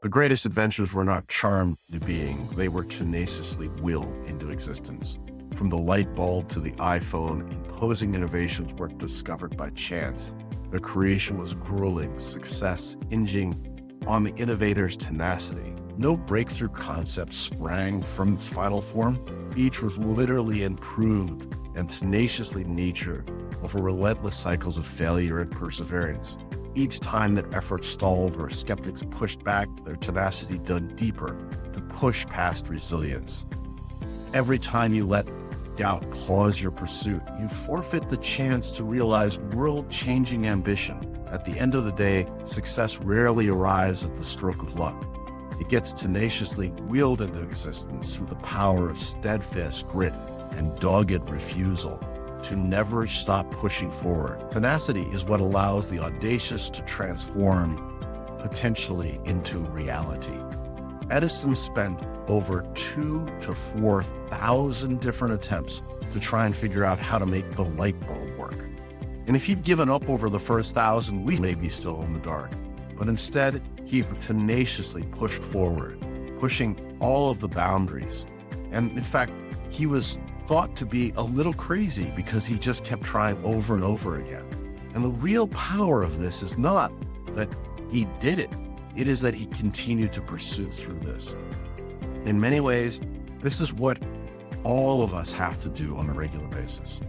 The greatest adventures were not charmed into being, they were tenaciously willed into existence. From the light bulb to the iPhone, imposing innovations weren't discovered by chance. Their creation was grueling success, hinging on the innovator's tenacity. No breakthrough concept sprang from its final form. Each was literally improved and tenaciously nurtured over relentless cycles of failure and perseverance. Each time that effort stalled or skeptics pushed back, their tenacity dug deeper to push past resilience. Every time you let doubt pause your pursuit, you forfeit the chance to realize world-changing ambition. At the end of the day, success rarely arrives at the stroke of luck. It gets tenaciously willed into existence through the power of steadfast grit and dogged refusal to never stop pushing forward. Tenacity is what allows the audacious to transform potentially into reality. Edison spent over 2,000 to 4,000 different attempts to try and figure out how to make the light bulb work. And if he'd given up over the first 1,000, we may be still in the dark. But instead, he tenaciously pushed forward, pushing all of the boundaries. And in fact, he was thought to be a little crazy because he just kept trying over and over again. And the real power of this is not that he did it. It is that he continued to pursue through this. In many ways, this is what all of us have to do on a regular basis.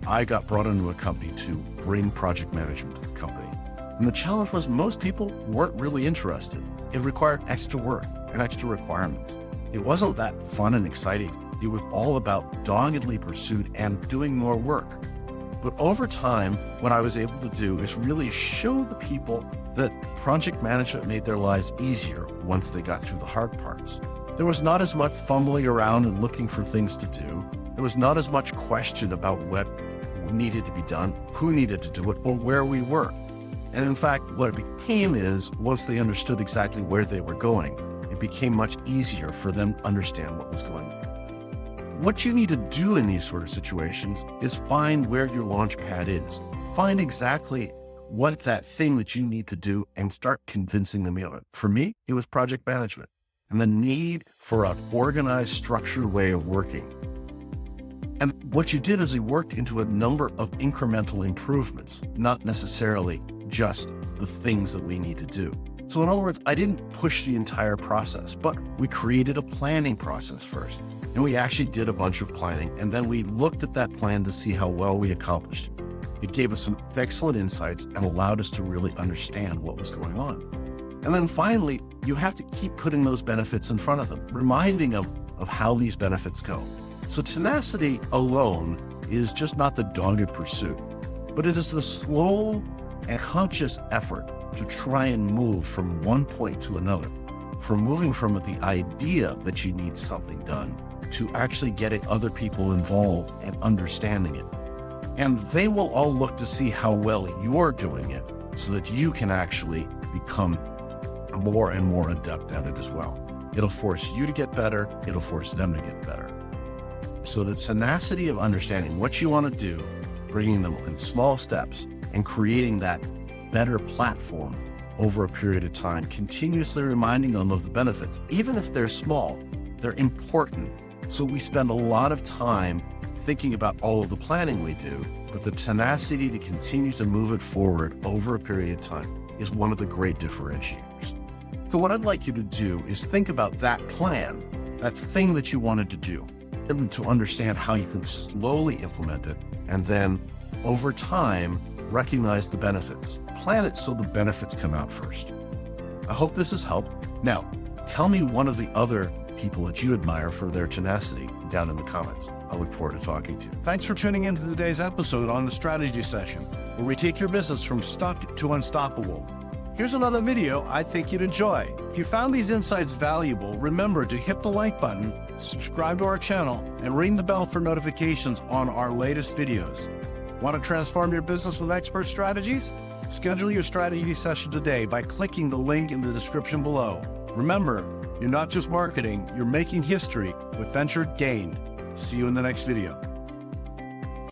I got brought into a company to bring project management to the company. And the challenge was most people weren't really interested. It required extra work and extra requirements. It wasn't that fun and exciting. It was all about doggedly pursued and doing more work. But over time, what I was able to do is really show the people that project management made their lives easier once they got through the hard parts. There was not as much fumbling around and looking for things to do. There was not as much question about what needed to be done, who needed to do it, or where we were. And in fact, what it became is, once they understood exactly where they were going, it became much easier for them to understand what was going on. What you need to do in these sort of situations is find where your launch pad is. Find exactly what that thing that you need to do and start convincing them of it. For me, it was project management and the need for an organized, structured way of working. And what you did is you worked into a number of incremental improvements, not necessarily just the things that we need to do. So in other words, I didn't push the entire process, but we created a planning process first. And we actually did a bunch of planning, and then we looked at that plan to see how well we accomplished it. It gave us some excellent insights and allowed us to really understand what was going on. And then finally, you have to keep putting those benefits in front of them, reminding them of how these benefits go. So tenacity alone is just not the dogged pursuit, but it is the slow and conscious effort to try and move from one point to another, from moving from the idea that you need something done to actually getting other people involved and understanding it. And they will all look to see how well you're doing it so that you can actually become more and more adept at it as well. It'll force you to get better. It'll force them to get better. So the tenacity of understanding what you want to do, bringing them in small steps and creating that better platform over a period of time, continuously reminding them of the benefits. Even if they're small, they're important. So we spend a lot of time thinking about all of the planning we do, but the tenacity to continue to move it forward over a period of time is one of the great differentiators. So what I'd like you to do is think about that plan, that thing that you wanted to do, and to understand how you can slowly implement it, and then over time, recognize the benefits. Plan it so the benefits come out first. I hope this has helped. Now, tell me one of the other people that you admire for their tenacity down in the comments. I look forward to talking to you. Thanks for tuning into today's episode on the Strategy Session, where we take your business from stuck to unstoppable. Here's another video I think you'd enjoy. If you found these insights valuable, remember to hit the like button, subscribe to our channel, and ring the bell for notifications on our latest videos. Want to transform your business with expert strategies? Schedule your strategy session today by clicking the link in the description below. Remember, you're not just marketing, you're making history with Venture Gained. See you in the next video.